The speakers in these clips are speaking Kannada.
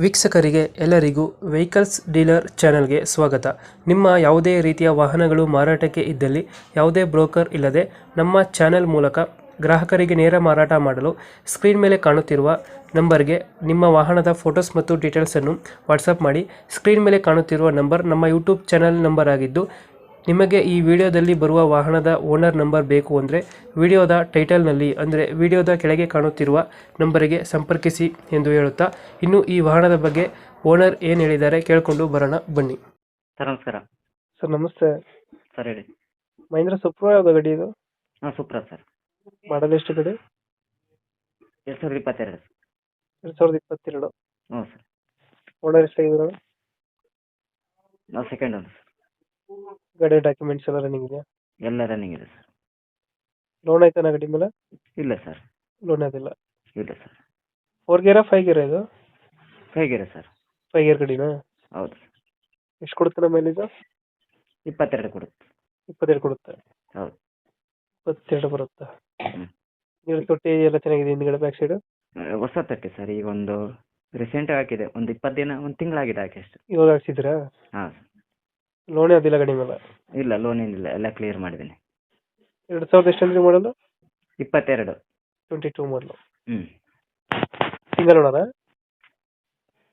ವೀಕ್ಷಕರಿಗೆ ಎಲ್ಲರಿಗೂ ವೆಹಿಕಲ್ಸ್ ಡೀಲರ್ ಚಾನೆಲ್ಗೆ ಸ್ವಾಗತ. ನಿಮ್ಮ ಯಾವುದೇ ರೀತಿಯ ವಾಹನಗಳು ಮಾರಾಟಕ್ಕೆ ಇದ್ದಲ್ಲಿ ಯಾವುದೇ ಬ್ರೋಕರ್ ಇಲ್ಲದೆ ನಮ್ಮ ಚಾನೆಲ್ ಮೂಲಕ ಗ್ರಾಹಕರಿಗೆ ನೇರ ಮಾರಾಟ ಮಾಡಲು ಸ್ಕ್ರೀನ್ ಮೇಲೆ ಕಾಣುತ್ತಿರುವ ನಂಬರ್ಗೆ ನಿಮ್ಮ ವಾಹನದ ಫೋಟೋಸ್ ಮತ್ತು ಡೀಟೇಲ್ಸನ್ನು ವಾಟ್ಸಪ್ ಮಾಡಿ. ಸ್ಕ್ರೀನ್ ಮೇಲೆ ಕಾಣುತ್ತಿರುವ ನಂಬರ್ ನಮ್ಮ ಯೂಟ್ಯೂಬ್ ಚಾನೆಲ್ ನಂಬರ್ ಆಗಿದ್ದು, ನಿಮಗೆ ಈ ವಿಡಿಯೋದಲ್ಲಿ ಬರುವ ವಾಹನದ ಓನರ್ ನಂಬರ್ ಬೇಕು ಅಂದರೆ ವಿಡಿಯೋದ ಟೈಟಲ್ನಲ್ಲಿ ಅಂದರೆ ವಿಡಿಯೋದ ಕೆಳಗೆ ಕಾಣುತ್ತಿರುವ ನಂಬರಿಗೆ ಸಂಪರ್ಕಿಸಿ ಎಂದು ಹೇಳುತ್ತಾ, ಇನ್ನು ಈ ವಾಹನದ ಬಗ್ಗೆ ಓನರ್ ಏನು ಹೇಳಿದ್ದಾರೆ ಕೇಳಿಕೊಂಡು ಬರೋಣ ಬನ್ನಿ. ಸರ್ ನಮಸ್ಕಾರ. ಸರ್ ನಮಸ್ತೆ. ಸರ್ ಹೇಳಿ. ಮಹೇಂದ್ರ ಸೂಪ್ರೋ ಯಾವ್ದು ಗಾಡಿ ಇದು? ಹಾಂ ಸೂಪ್ರಾ ಸರ್. ಮಾಡಲ್ ಎಷ್ಟು ಗಾಡಿ? 2022. 2022. ಹ್ಞೂ ಸರ್. ಓನರ್ ಎಷ್ಟಾಗಿದ್ರು? ನಾವು ಸೆಕೆಂಡ್ ಒನ್ ಸರ್. ಗಾಡಿ ಡಾಕ್ಯುಮೆಂಟ್ಸ್ ಎಲ್ಲ ರನ್ನಿಂಗ್ ಇದೆಯಾ? ಎಲ್ಲ ರನ್ನಿಂಗ್ ಇದೆ ಸರ್. ಲೋನ್ ಆಯ್ತಾನ ಗಾಡಿ ಮೇಲೆ? ಇಲ್ಲ ಸರ್. ಲೋನ್ ಅದಿಲ್ಲ. ಇಲ್ಲ ಸರ್. 4 ಗೇರಾ 5 ಗೇರಾ ಇದು? 5 ಗೇರ್ ಸರ್. 5 ಗೇರ್ ಗಾಡಿನಾ? ಹೌದು. ಎಷ್ಟು ಕೊಡುತ್ತೆ ನಮ್ಮ ಮೈಲೇಜ್? 22 ಕೊಡುತ್ತೆ. 22 ಕೊಡುತ್ತೆ. ಹೌದು. 22 ಬರುತ್ತೆ. ಹ್ಞೂ. ನೀವು ತೊಟ್ಟಿ ಎಲ್ಲ ಚೆನ್ನಾಗಿದೆ ಹಿಂದ್ಗಡೆ ಬ್ಯಾಕ್ ಸೈಡ್? ಹೊಸ ತಟ್ಟೆ ಸರ್. ಈಗ ಒಂದು ರೀಸೆಂಟಾಗಿ ಹಾಕಿದೆ, ಒಂದು 20 ದಿನ, ಒಂದು ತಿಂಗಳಾಗಿದೆ ಹಾಕಿ ಅಷ್ಟು. ಇವಾಗ ಹಾಕ್ಸಿದ್ರಾ? ಹಾಂ ಸರ್. ಲೋನೇ ಅದಿಲ್ಲ ಗಾಡಿ ಮೇಲೆ? ಇಲ್ಲ, ಲೋನ್ ಏನಿಲ್ಲ, ಎಲ್ಲ ಕ್ಲಿಯರ್ ಮಾಡಿದ್ದೀನಿ. 2000 ಎಷ್ಟು ಅಂದ್ರೆ ಮಾಡಲು? 22. 22 ಮಾಡಲು. ಹ್ಞೂ. ಸಿಂಗಲ್ ಓನರಾ?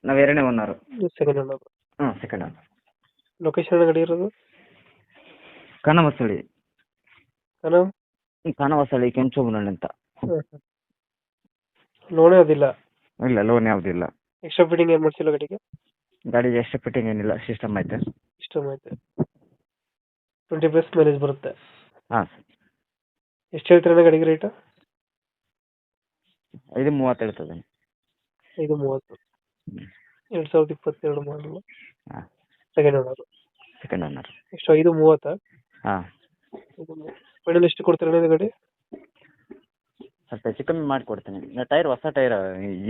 ನಾವು ಎರಡನೇ ಓನರು. Second owner. ಹ್ಞೂ, ಸೆಕೆಂಡ್ ಓನರ್. ಲೊಕೇಶನ್ ಗಾಡಿ ಇರೋದು? ಕಾನವಸಳ್ಳಿ. ನಾನು ಕಾನವಸಳ್ಳಿ ಕೆಂಚೋಬನಹಳ್ಳಿ ಅಂತ. ಲೋನೇ ಅದಿಲ್ಲ? ಇಲ್ಲ, ಲೋನ್ ಯಾವುದಿಲ್ಲ. ಎಕ್ಸ್ಟ್ರಾ ಫಿಟ್ಟಿಂಗ್ ಏನು ಮಾಡ್ಸಿಲ್ಲ ಗಾಡಿಗೆ? ಗಾಡಿಗೆ ಎಷ್ಟು ಫಿಟ್ಟಿಂಗ್ ಏನಿಲ್ಲ, ಸಿಸ್ಟಮ್ ಐತೆ. ಸಿಸ್ಟಮ್ ಐತೆ. 20+ ಮೈಲೇಜ್ ಬರುತ್ತೆ. ಹಾಂ ಸರ್. ಎಷ್ಟು ಹೇಳ್ತೀರಣ್ಣ ಗಾಡಿಗೆ ರೇಟು? 5:30 ಹೇಳ್ತದೆ. 5:30. 2022 ಮಾಡಲು. ಹಾಂ. Second owner. Second owner. ಎಷ್ಟು 5:30? ಹಾಂ. ಫೈನಲ್ ಎಷ್ಟು ಕೊಡ್ತೀರಣ್ಣ ಇದು ಗಾಡಿ? ಸ್ವಲ್ಪ ಹೆಚ್ಚು ಕಮ್ಮಿ ಮಾಡಿಕೊಡ್ತೀನಿ. ಟೈರ್ ಹೊಸ ಟೈರ್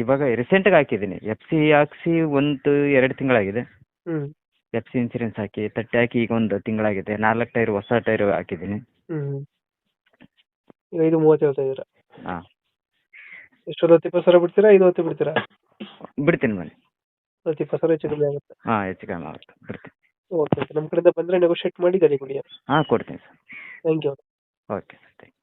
ಇವಾಗ ರೀಸೆಂಟಾಗಿ ಹಾಕಿದ್ದೀನಿ. FC ಹಾಕ್ಸಿ 1-2 ತಿಂಗಳಾಗಿದೆ. ಹ್ಞೂ. FC ಇನ್ಸೂರೆನ್ಸ್ ಹಾಕಿ ತಟ್ಟೆ ಹಾಕಿ ಈಗ 1 ತಿಂಗಳಾಗಿದೆ. 4 ಟೈರ್ ಹೊಸ ಟೈರ್ ಹಾಕಿದ್ದೀನಿ. ಹ್ಞೂ. ಈಗ 5:30 ಹೇಳ್ತಾ ಇದ್ದೀರಾ? ಹಾಂ. ಎಷ್ಟು 10-20 ಬಿಡ್ತೀರಾ? 5:10 ಬಿಡ್ತೀರಾ? ಬಿಡ್ತೀನಿ ಬನ್ನಿ. 10-20 ಹೆಚ್ಚು ಕಮ್ಮಿ ಆಗುತ್ತೆ. ಹಾಂ, ಹೆಚ್ಚು ಕಮ್ಮಿ ಆಗುತ್ತೆ, ಬಿಡ್ತೀನಿ. ಓಕೆ, ನಮ್ಮ ಕಡೆಯಿಂದ ಬಂದರೆ ನೆಗೋಷಿಯೇಟ್ ಮಾಡಿ ಗಾಡಿ ಕೊಡಿ. ಹಾಂ, ಕೊಡ್ತೀನಿ sir. Thank you. Okay sir, thank you.